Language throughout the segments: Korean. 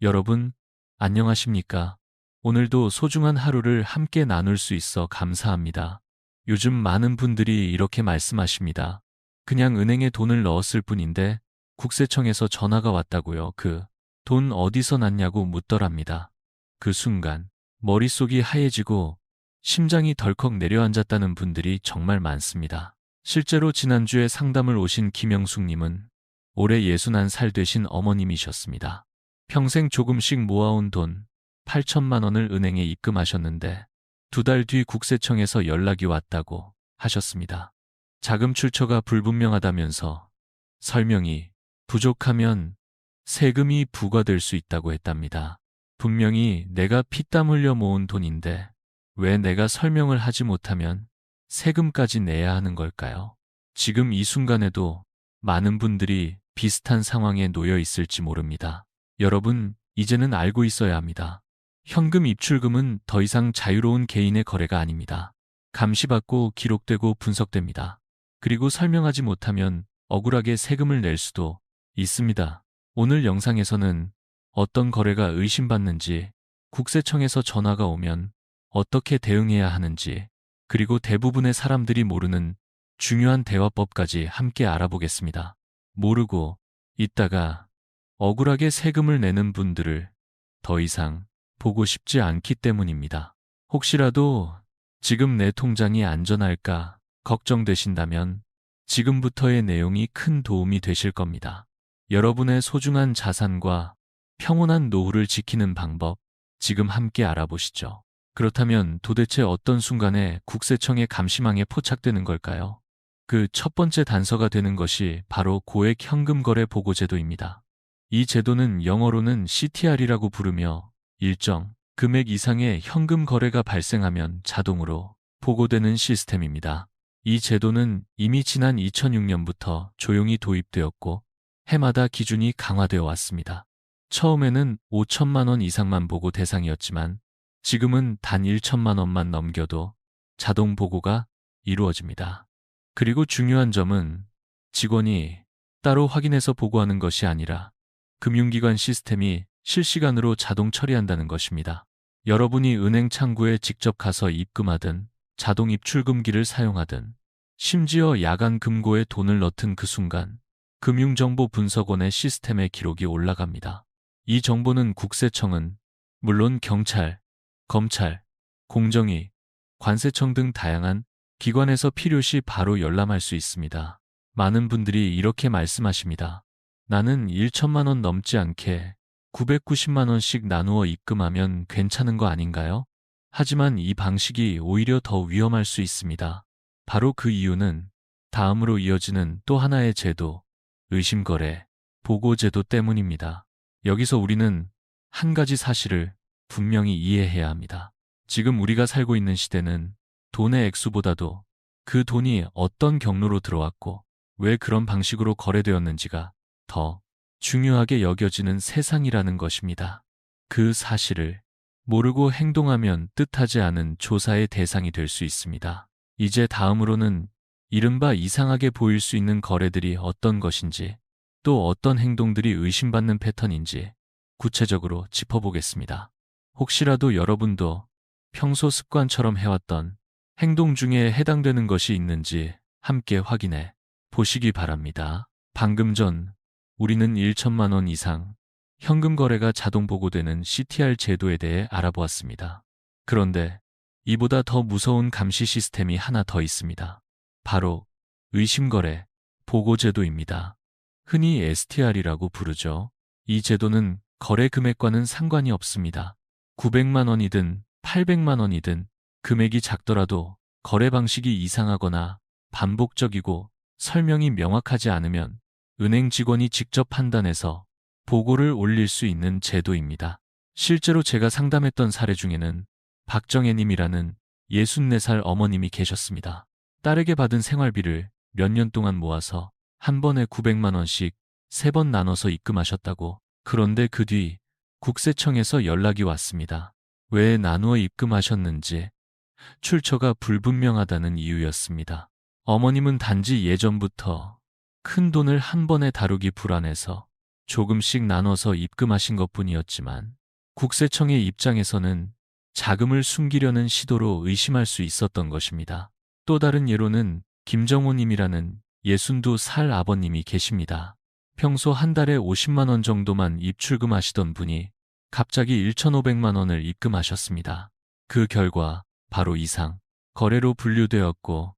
여러분, 안녕하십니까? 오늘도 소중한 하루를 함께 나눌 수 있어 감사합니다. 요즘 많은 분들이 이렇게 말씀하십니다. 그냥 은행에 돈을 넣었을 뿐인데 국세청에서 전화가 왔다고요. 그 돈 어디서 났냐고 묻더랍니다. 그 순간 머릿속이 하얘지고 심장이 덜컥 내려앉았다는 분들이 정말 많습니다. 실제로 지난주에 상담을 오신 김영숙님은 올해 61살 되신 어머님이셨습니다. 평생 조금씩 모아온 돈 8천만 원을 은행에 입금하셨는데 2달 뒤 국세청에서 연락이 왔다고 하셨습니다. 자금 출처가 불분명하다면서 설명이 부족하면 세금이 부과될 수 있다고 했답니다. 분명히 내가 피땀 흘려 모은 돈인데 왜 내가 설명을 하지 못하면 세금까지 내야 하는 걸까요? 지금 이 순간에도 많은 분들이 비슷한 상황에 놓여 있을지 모릅니다. 여러분, 이제는 알고 있어야 합니다. 현금 입출금은 더 이상 자유로운 개인의 거래가 아닙니다. 감시받고 기록되고 분석됩니다. 그리고 설명하지 못하면 억울하게 세금을 낼 수도 있습니다. 오늘 영상에서는 어떤 거래가 의심받는지, 국세청에서 전화가 오면 어떻게 대응해야 하는지, 그리고 대부분의 사람들이 모르는 중요한 대화법까지 함께 알아보겠습니다. 모르고 있다가 억울하게 세금을 내는 분들을 더 이상 보고 싶지 않기 때문입니다. 혹시라도 지금 내 통장이 안전할까 걱정되신다면 지금부터의 내용이 큰 도움이 되실 겁니다. 여러분의 소중한 자산과 평온한 노후를 지키는 방법, 지금 함께 알아보시죠. 그렇다면 도대체 어떤 순간에 국세청의 감시망에 포착되는 걸까요? 그 첫 번째 단서가 되는 것이 바로 고액 현금 거래 보고 제도입니다. 이 제도는 영어로는 CTR이라고 부르며 일정 금액 이상의 현금 거래가 발생하면 자동으로 보고되는 시스템입니다. 이 제도는 이미 지난 2006년부터 조용히 도입되었고 해마다 기준이 강화되어 왔습니다. 처음에는 5천만 원 이상만 보고 대상이었지만 지금은 단 1천만 원만 넘겨도 자동 보고가 이루어집니다. 그리고 중요한 점은 직원이 따로 확인해서 보고하는 것이 아니라 금융기관 시스템이 실시간으로 자동 처리한다는 것입니다. 여러분이 은행 창구에 직접 가서 입금하든 자동 입출금기를 사용하든 심지어 야간 금고에 돈을 넣든 그 순간 금융정보분석원의 시스템에 기록이 올라갑니다. 이 정보는 국세청은 물론 경찰, 검찰, 공정위, 관세청 등 다양한 기관에서 필요시 바로 열람할 수 있습니다. 많은 분들이 이렇게 말씀하십니다. 나는 1천만 원 넘지 않게 990만 원씩 나누어 입금하면 괜찮은 거 아닌가요? 하지만 이 방식이 오히려 더 위험할 수 있습니다. 바로 그 이유는 다음으로 이어지는 또 하나의 제도, 의심거래, 보고제도 때문입니다. 여기서 우리는 한 가지 사실을 분명히 이해해야 합니다. 지금 우리가 살고 있는 시대는 돈의 액수보다도 그 돈이 어떤 경로로 들어왔고 왜 그런 방식으로 거래되었는지가 더 중요하게 여겨지는 세상이라는 것입니다. 그 사실을 모르고 행동하면 뜻하지 않은 조사의 대상이 될 수 있습니다. 이제 다음으로는 이른바 이상하게 보일 수 있는 거래들이 어떤 것인지 또 어떤 행동들이 의심받는 패턴인지 구체적으로 짚어보겠습니다. 혹시라도 여러분도 평소 습관처럼 해왔던 행동 중에 해당되는 것이 있는지 함께 확인해 보시기 바랍니다. 방금 전 우리는 1천만 원 이상 현금 거래가 자동 보고되는 CTR 제도에 대해 알아보았습니다. 그런데 이보다 더 무서운 감시 시스템이 하나 더 있습니다. 바로 의심거래 보고제도입니다. 흔히 STR이라고 부르죠. 이 제도는 거래 금액과는 상관이 없습니다. 900만 원이든 800만 원이든 금액이 작더라도 거래 방식이 이상하거나 반복적이고 설명이 명확하지 않으면 은행 직원이 직접 판단해서 보고를 올릴 수 있는 제도입니다. 실제로 제가 상담했던 사례 중에는 박정혜님이라는 64살 어머님이 계셨습니다. 딸에게 받은 생활비를 몇 년 동안 모아서 한 번에 900만 원씩 3번 나눠서 입금하셨다고. 그런데 그 뒤 국세청에서 연락이 왔습니다. 왜 나누어 입금하셨는지 출처가 불분명하다는 이유였습니다. 어머님은 단지 예전부터 큰 돈을 한 번에 다루기 불안해서 조금씩 나눠서 입금하신 것뿐이었지만 국세청의 입장에서는 자금을 숨기려는 시도로 의심할 수 있었던 것입니다. 또 다른 예로는 김정호님이라는 62살 아버님이 계십니다. 평소 한 달에 50만 원 정도만 입출금하시던 분이 갑자기 1,500만 원을 입금하셨습니다. 그 결과 바로 이상 거래로 분류되었고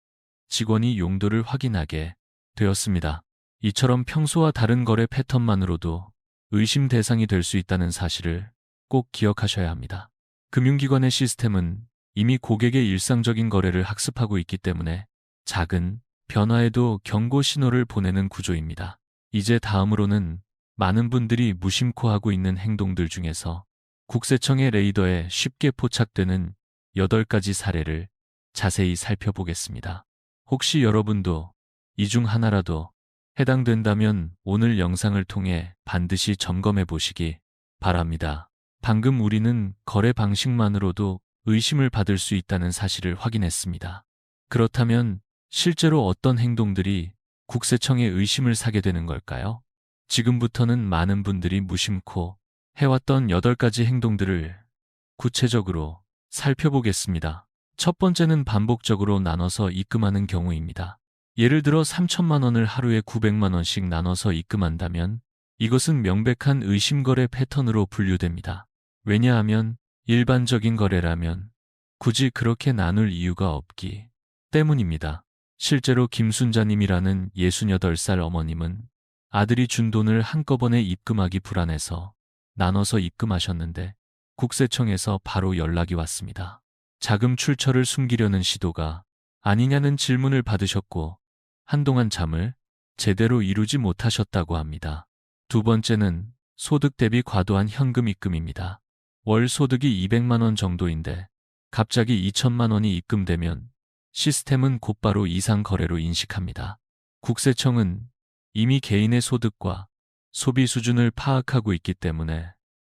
직원이 용도를 확인하게 되었습니다. 이처럼 평소와 다른 거래 패턴만으로도 의심 대상이 될 수 있다는 사실을 꼭 기억하셔야 합니다. 금융기관의 시스템은 이미 고객의 일상적인 거래를 학습하고 있기 때문에 작은 변화에도 경고 신호를 보내는 구조입니다. 이제 다음으로는 많은 분들이 무심코 하고 있는 행동들 중에서 국세청의 레이더에 쉽게 포착되는 8가지 사례를 자세히 살펴보겠습니다. 혹시 여러분도 이 중 하나라도 해당된다면 오늘 영상을 통해 반드시 점검해 보시기 바랍니다. 방금 우리는 거래 방식만으로도 의심을 받을 수 있다는 사실을 확인했습니다. 그렇다면 실제로 어떤 행동들이 국세청의 의심을 사게 되는 걸까요? 지금부터는 많은 분들이 무심코 해왔던 8가지 행동들을 구체적으로 살펴보겠습니다. 첫 번째는 반복적으로 나눠서 입금하는 경우입니다. 예를 들어 3천만 원을 하루에 900만 원씩 나눠서 입금한다면 이것은 명백한 의심거래 패턴으로 분류됩니다. 왜냐하면 일반적인 거래라면 굳이 그렇게 나눌 이유가 없기 때문입니다. 실제로 김순자님이라는 68살 어머님은 아들이 준 돈을 한꺼번에 입금하기 불안해서 나눠서 입금하셨는데 국세청에서 바로 연락이 왔습니다. 자금 출처를 숨기려는 시도가 아니냐는 질문을 받으셨고 한동안 잠을 제대로 이루지 못하셨다고 합니다. 두 번째는 소득 대비 과도한 현금 입금입니다. 월 소득이 200만 원 정도인데 갑자기 2천만 원이 입금되면 시스템은 곧바로 이상 거래로 인식합니다. 국세청은 이미 개인의 소득과 소비 수준을 파악하고 있기 때문에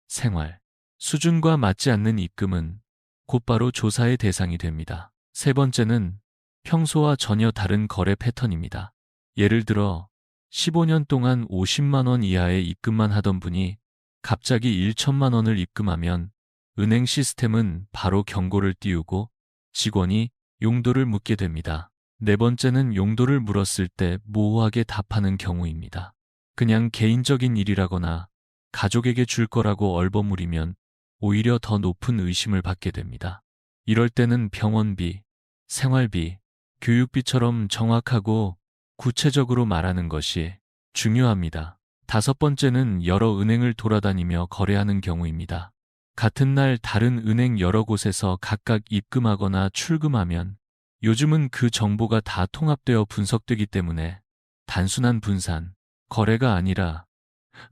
생활 수준과 맞지 않는 입금은 곧바로 조사의 대상이 됩니다. 세 번째는 평소와 전혀 다른 거래 패턴입니다. 예를 들어 15년 동안 50만 원 이하의 입금만 하던 분이 갑자기 1천만 원을 입금하면 은행 시스템은 바로 경고를 띄우고 직원이 용도를 묻게 됩니다. 네 번째는 용도를 물었을 때 모호하게 답하는 경우입니다. 그냥 개인적인 일이라거나 가족에게 줄 거라고 얼버무리면 오히려 더 높은 의심을 받게 됩니다. 이럴 때는 병원비, 생활비, 교육비처럼 정확하고 구체적으로 말하는 것이 중요합니다. 다섯 번째는 여러 은행을 돌아다니며 거래하는 경우입니다. 같은 날 다른 은행 여러 곳에서 각각 입금하거나 출금하면 요즘은 그 정보가 다 통합되어 분석되기 때문에 단순한 분산, 거래가 아니라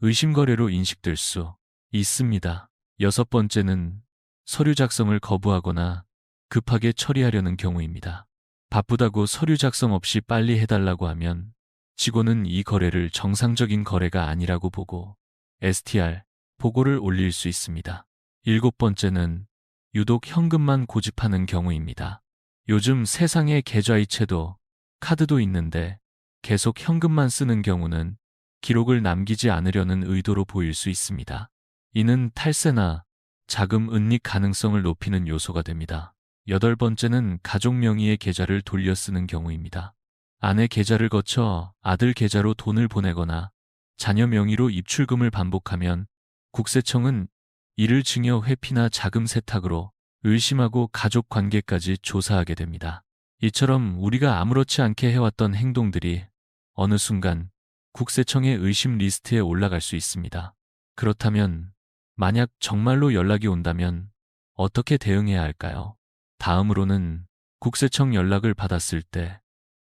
의심거래로 인식될 수 있습니다. 여섯 번째는 서류 작성을 거부하거나 급하게 처리하려는 경우입니다. 바쁘다고 서류 작성 없이 빨리 해달라고 하면 직원은 이 거래를 정상적인 거래가 아니라고 보고 STR, 보고를 올릴 수 있습니다. 일곱 번째는 유독 현금만 고집하는 경우입니다. 요즘 세상에 계좌이체도 카드도 있는데 계속 현금만 쓰는 경우는 기록을 남기지 않으려는 의도로 보일 수 있습니다. 이는 탈세나 자금 은닉 가능성을 높이는 요소가 됩니다. 여덟 번째는 가족 명의의 계좌를 돌려 쓰는 경우입니다. 아내 계좌를 거쳐 아들 계좌로 돈을 보내거나 자녀 명의로 입출금을 반복하면 국세청은 이를 증여 회피나 자금 세탁으로 의심하고 가족 관계까지 조사하게 됩니다. 이처럼 우리가 아무렇지 않게 해왔던 행동들이 어느 순간 국세청의 의심 리스트에 올라갈 수 있습니다. 그렇다면 만약 정말로 연락이 온다면 어떻게 대응해야 할까요? 다음으로는 국세청 연락을 받았을 때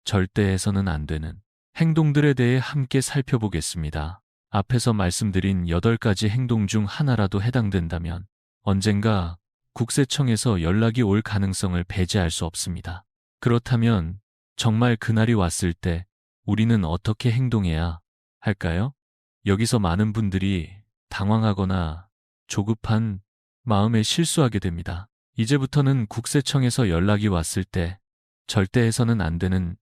절대 해서는 안 되는 행동들에 대해 함께 살펴보겠습니다. 앞에서 말씀드린 8가지 행동 중 하나라도 해당된다면 언젠가 국세청에서 연락이 올 가능성을 배제할 수 없습니다. 그렇다면 정말 그날이 왔을 때 우리는 어떻게 행동해야 할까요? 여기서 많은 분들이 당황하거나 조급한 마음에 실수하게 됩니다. 이제부터는 국세청에서 연락이 왔을 때 절대 해서는 안 되는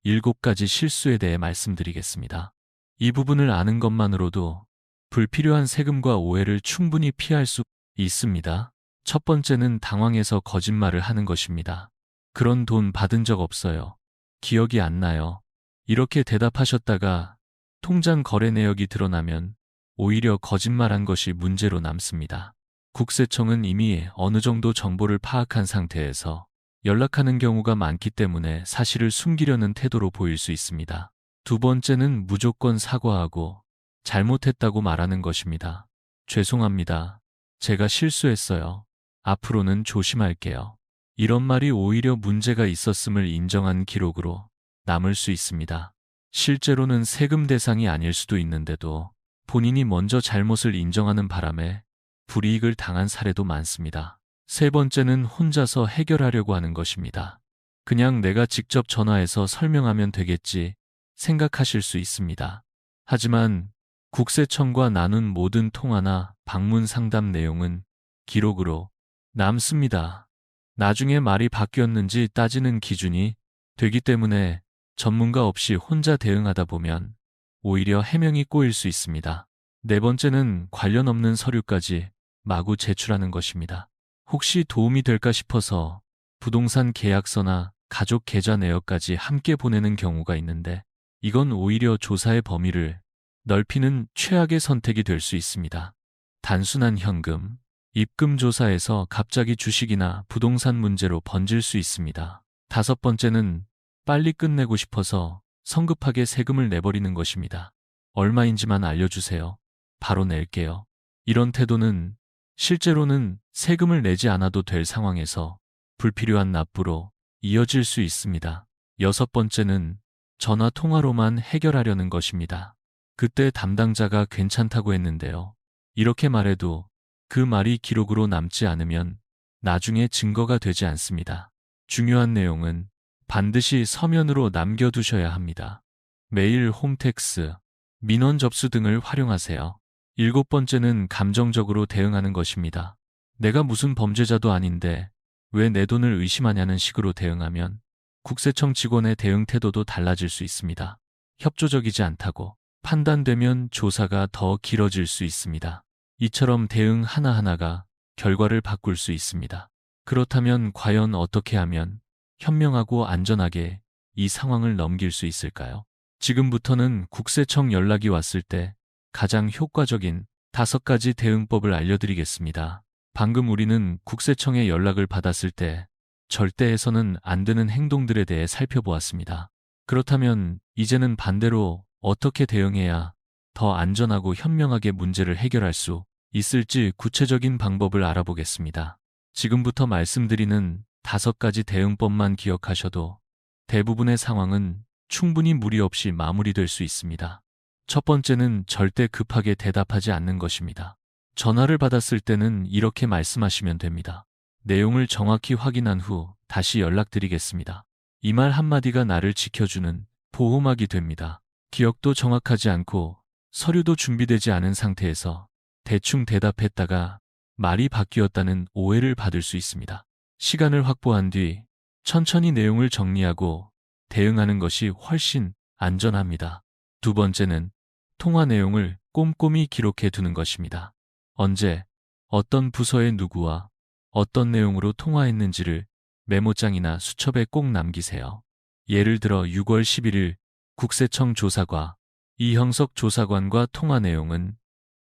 7가지 실수에 대해 말씀드리겠습니다. 이 부분을 아는 것만으로도 불필요한 세금과 오해를 충분히 피할 수 있습니다. 첫 번째는 당황해서 거짓말을 하는 것입니다. 그런 돈 받은 적 없어요. 기억이 안 나요. 이렇게 대답하셨다가 통장 거래 내역이 드러나면 오히려 거짓말한 것이 문제로 남습니다. 국세청은 이미 어느 정도 정보를 파악한 상태에서 연락하는 경우가 많기 때문에 사실을 숨기려는 태도로 보일 수 있습니다. 두 번째는 무조건 사과하고 잘못했다고 말하는 것입니다. 죄송합니다. 제가 실수했어요. 앞으로는 조심할게요. 이런 말이 오히려 문제가 있었음을 인정한 기록으로 남을 수 있습니다. 실제로는 세금 대상이 아닐 수도 있는데도 본인이 먼저 잘못을 인정하는 바람에 불이익을 당한 사례도 많습니다. 세 번째는 혼자서 해결하려고 하는 것입니다. 그냥 내가 직접 전화해서 설명하면 되겠지 생각하실 수 있습니다. 하지만 국세청과 나눈 모든 통화나 방문 상담 내용은 기록으로 남습니다. 나중에 말이 바뀌었는지 따지는 기준이 되기 때문에 전문가 없이 혼자 대응하다 보면 오히려 해명이 꼬일 수 있습니다. 네 번째는 관련 없는 서류까지 마구 제출하는 것입니다. 혹시 도움이 될까 싶어서 부동산 계약서나 가족 계좌 내역까지 함께 보내는 경우가 있는데 이건 오히려 조사의 범위를 넓히는 최악의 선택이 될 수 있습니다. 단순한 현금, 입금 조사에서 갑자기 주식이나 부동산 문제로 번질 수 있습니다. 다섯 번째는 빨리 끝내고 싶어서 성급하게 세금을 내버리는 것입니다. 얼마인지만 알려주세요. 바로 낼게요. 이런 태도는 실제로는 세금을 내지 않아도 될 상황에서 불필요한 납부로 이어질 수 있습니다. 여섯 번째는 전화 통화로만 해결하려는 것입니다. 그때 담당자가 괜찮다고 했는데요. 이렇게 말해도 그 말이 기록으로 남지 않으면 나중에 증거가 되지 않습니다. 중요한 내용은 반드시 서면으로 남겨두셔야 합니다. 메일, 홈택스, 민원 접수 등을 활용하세요. 일곱 번째는 감정적으로 대응하는 것입니다. 내가 무슨 범죄자도 아닌데 왜 내 돈을 의심하냐는 식으로 대응하면 국세청 직원의 대응 태도도 달라질 수 있습니다. 협조적이지 않다고 판단되면 조사가 더 길어질 수 있습니다. 이처럼 대응 하나하나가 결과를 바꿀 수 있습니다. 그렇다면 과연 어떻게 하면 현명하고 안전하게 이 상황을 넘길 수 있을까요? 지금부터는 국세청 연락이 왔을 때 가장 효과적인 5가지 대응법을 알려드리겠습니다. 방금 우리는 국세청의 연락을 받았을 때 절대 해서는 안 되는 행동들에 대해 살펴보았습니다. 그렇다면 이제는 반대로 어떻게 대응해야 더 안전하고 현명하게 문제를 해결할 수 있을지 구체적인 방법을 알아보겠습니다. 지금부터 말씀드리는 5가지 대응법만 기억하셔도 대부분의 상황은 충분히 무리 없이 마무리될 수 있습니다. 첫 번째는 절대 급하게 대답하지 않는 것입니다. 전화를 받았을 때는 이렇게 말씀하시면 됩니다. 내용을 정확히 확인한 후 다시 연락드리겠습니다. 이 말 한마디가 나를 지켜주는 보호막이 됩니다. 기억도 정확하지 않고 서류도 준비되지 않은 상태에서 대충 대답했다가 말이 바뀌었다는 오해를 받을 수 있습니다. 시간을 확보한 뒤 천천히 내용을 정리하고 대응하는 것이 훨씬 안전합니다. 두 번째는 통화 내용을 꼼꼼히 기록해 두는 것입니다. 언제, 어떤 부서의 누구와 어떤 내용으로 통화했는지를 메모장이나 수첩에 꼭 남기세요. 예를 들어 6월 11일 국세청 조사과 이형석 조사관과 통화 내용은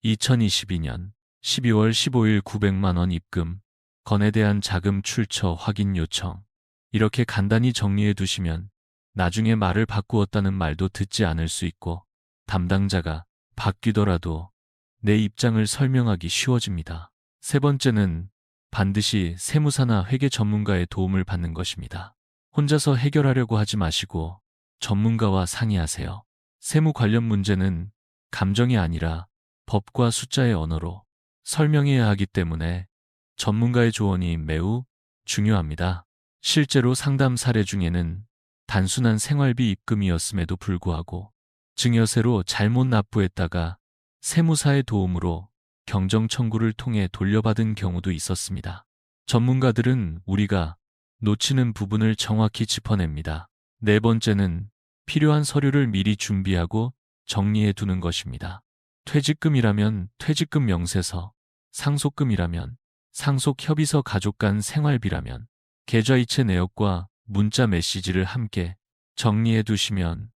2022년 12월 15일 900만 원 입금, 건에 대한 자금 출처 확인 요청. 이렇게 간단히 정리해 두시면 나중에 말을 바꾸었다는 말도 듣지 않을 수 있고 담당자가 바뀌더라도 내 입장을 설명하기 쉬워집니다. 세 번째는 반드시 세무사나 회계 전문가의 도움을 받는 것입니다. 혼자서 해결하려고 하지 마시고 전문가와 상의하세요. 세무 관련 문제는 감정이 아니라 법과 숫자의 언어로 설명해야 하기 때문에 전문가의 조언이 매우 중요합니다. 실제로 상담 사례 중에는 단순한 생활비 입금이었음에도 불구하고 증여세로 잘못 납부했다가 세무사의 도움으로 경정 청구를 통해 돌려받은 경우도 있었습니다. 전문가들은 우리가 놓치는 부분을 정확히 짚어냅니다. 네 번째는 필요한 서류를 미리 준비하고 정리해 두는 것입니다. 퇴직금이라면 퇴직금 명세서, 상속금이라면 상속협의서, 가족 간 생활비라면 계좌이체 내역과 문자 메시지를 함께 정리해 두시면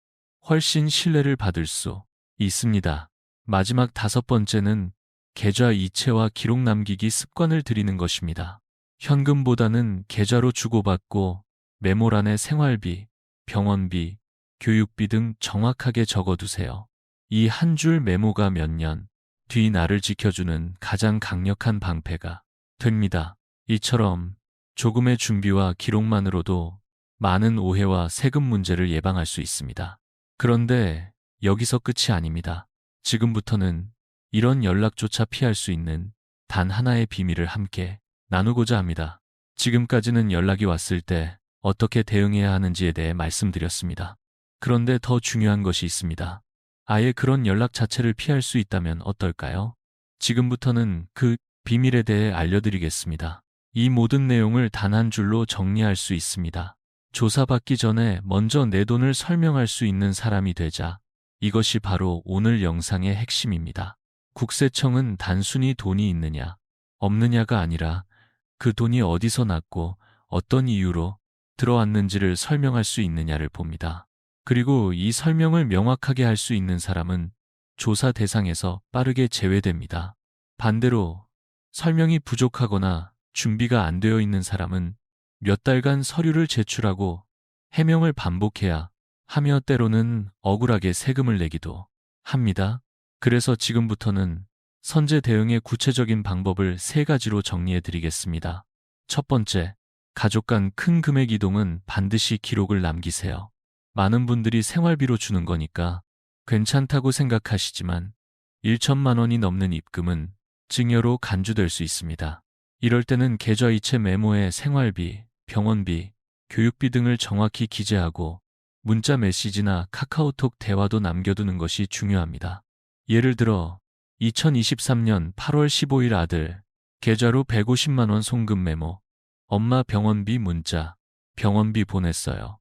훨씬 신뢰를 받을 수 있습니다. 마지막 5번째는 계좌 이체와 기록 남기기 습관을 들이는 것입니다. 현금보다는 계좌로 주고받고 메모란에 생활비, 병원비, 교육비 등 정확하게 적어두세요. 이 한 줄 메모가 몇 년 뒤 나를 지켜주는 가장 강력한 방패가 됩니다. 이처럼 조금의 준비와 기록만으로도 많은 오해와 세금 문제를 예방할 수 있습니다. 그런데 여기서 끝이 아닙니다. 지금부터는 이런 연락조차 피할 수 있는 단 하나의 비밀을 함께 나누고자 합니다. 지금까지는 연락이 왔을 때 어떻게 대응해야 하는지에 대해 말씀드렸습니다. 그런데 더 중요한 것이 있습니다. 아예 그런 연락 자체를 피할 수 있다면 어떨까요? 지금부터는 그 비밀에 대해 알려드리겠습니다. 이 모든 내용을 단 한 줄로 정리할 수 있습니다. 조사받기 전에 먼저 내 돈을 설명할 수 있는 사람이 되자. 이것이 바로 오늘 영상의 핵심입니다. 국세청은 단순히 돈이 있느냐, 없느냐가 아니라 그 돈이 어디서 났고 어떤 이유로 들어왔는지를 설명할 수 있느냐를 봅니다. 그리고 이 설명을 명확하게 할 수 있는 사람은 조사 대상에서 빠르게 제외됩니다. 반대로 설명이 부족하거나 준비가 안 되어 있는 사람은 몇 달간 서류를 제출하고 해명을 반복해야 하며 때로는 억울하게 세금을 내기도 합니다. 그래서 지금부터는 선제 대응의 구체적인 방법을 3가지로 정리해 드리겠습니다. 첫 번째, 가족 간 큰 금액 이동은 반드시 기록을 남기세요. 많은 분들이 생활비로 주는 거니까 괜찮다고 생각하시지만 1천만 원이 넘는 입금은 증여로 간주될 수 있습니다. 이럴 때는 계좌이체 메모에 생활비, 병원비, 교육비 등을 정확히 기재하고 문자 메시지나 카카오톡 대화도 남겨두는 것이 중요합니다. 예를 들어 2023년 8월 15일 아들 계좌로 150만 원 송금 메모, 엄마 병원비 문자, 병원비 보냈어요.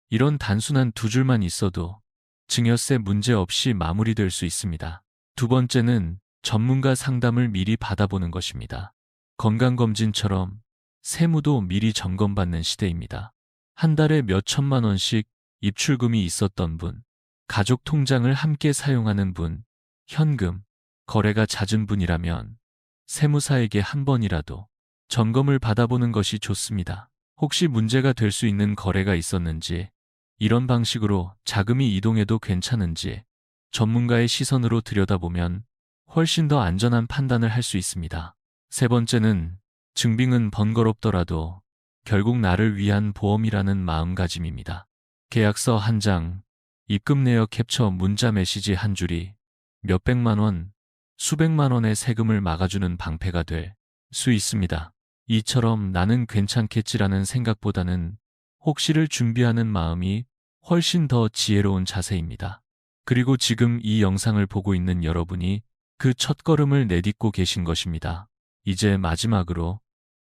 이런 단순한 2줄만 있어도 증여세 문제 없이 마무리될 수 있습니다. 두 번째는 전문가 상담을 미리 받아보는 것입니다. 건강검진처럼 세무도 미리 점검받는 시대입니다. 한 달에 몇 천만 원씩 입출금이 있었던 분, 가족 통장을 함께 사용하는 분, 현금, 거래가 잦은 분이라면 세무사에게 한 번이라도 점검을 받아보는 것이 좋습니다. 혹시 문제가 될 수 있는 거래가 있었는지, 이런 방식으로 자금이 이동해도 괜찮은지 전문가의 시선으로 들여다보면 훨씬 더 안전한 판단을 할 수 있습니다. 세 번째는 증빙은 번거롭더라도 결국 나를 위한 보험이라는 마음가짐입니다. 계약서 한 장, 입금 내역 캡처, 문자 메시지 한 줄이 몇백만 원, 수백만 원의 세금을 막아주는 방패가 될 수 있습니다. 이처럼 나는 괜찮겠지라는 생각보다는 혹시를 준비하는 마음이 훨씬 더 지혜로운 자세입니다. 그리고 지금 이 영상을 보고 있는 여러분이 그 첫걸음을 내딛고 계신 것입니다. 이제 마지막으로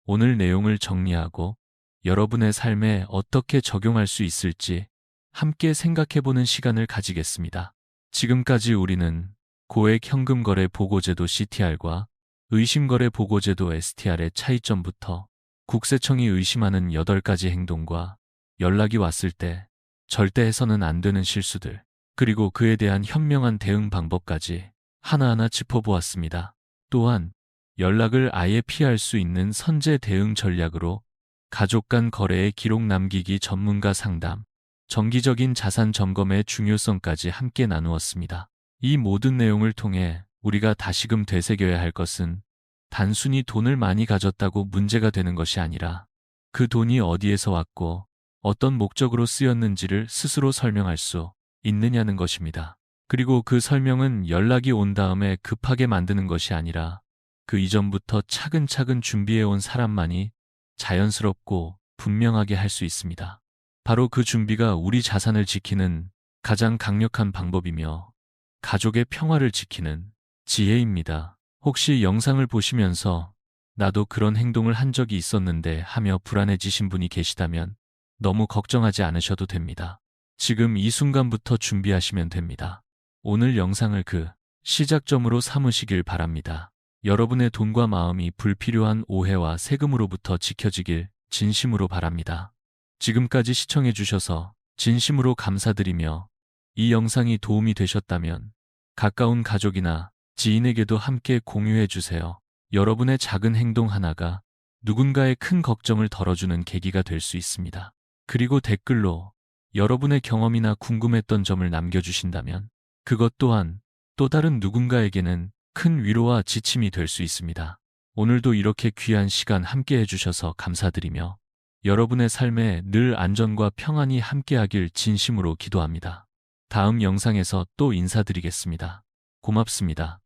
오늘 내용을 정리하고 여러분의 삶에 어떻게 적용할 수 있을지 함께 생각해보는 시간을 가지겠습니다. 지금까지 우리는 고액 현금거래 보고제도 CTR과 의심거래 보고제도 STR의 차이점부터 국세청이 의심하는 8가지 행동과 연락이 왔을 때 절대 해서는 안 되는 실수들, 그리고 그에 대한 현명한 대응 방법까지 하나하나 짚어보았습니다. 또한 연락을 아예 피할 수 있는 선제 대응 전략으로 가족 간 거래의 기록 남기기 전문가 상담, 정기적인 자산 점검의 중요성까지 함께 나누었습니다. 이 모든 내용을 통해 우리가 다시금 되새겨야 할 것은 단순히 돈을 많이 가졌다고 문제가 되는 것이 아니라 그 돈이 어디에서 왔고 어떤 목적으로 쓰였는지를 스스로 설명할 수 있느냐는 것입니다. 그리고 그 설명은 연락이 온 다음에 급하게 만드는 것이 아니라 그 이전부터 차근차근 준비해온 사람만이 자연스럽고 분명하게 할 수 있습니다. 바로 그 준비가 우리 자산을 지키는 가장 강력한 방법이며 가족의 평화를 지키는 지혜입니다. 혹시 영상을 보시면서 나도 그런 행동을 한 적이 있었는데 하며 불안해지신 분이 계시다면 너무 걱정하지 않으셔도 됩니다. 지금 이 순간부터 준비하시면 됩니다. 오늘 영상을 그 시작점으로 삼으시길 바랍니다. 여러분의 돈과 마음이 불필요한 오해와 세금으로부터 지켜지길 진심으로 바랍니다. 지금까지 시청해 주셔서 진심으로 감사드리며 이 영상이 도움이 되셨다면 가까운 가족이나 지인에게도 함께 공유해 주세요. 여러분의 작은 행동 하나가 누군가의 큰 걱정을 덜어주는 계기가 될 수 있습니다. 그리고 댓글로 여러분의 경험이나 궁금했던 점을 남겨주신다면 그것 또한 또 다른 누군가에게는 큰 위로와 지침이 될 수 있습니다. 오늘도 이렇게 귀한 시간 함께 해주셔서 감사드리며 여러분의 삶에 늘 안전과 평안이 함께하길 진심으로 기도합니다. 다음 영상에서 또 인사드리겠습니다. 고맙습니다.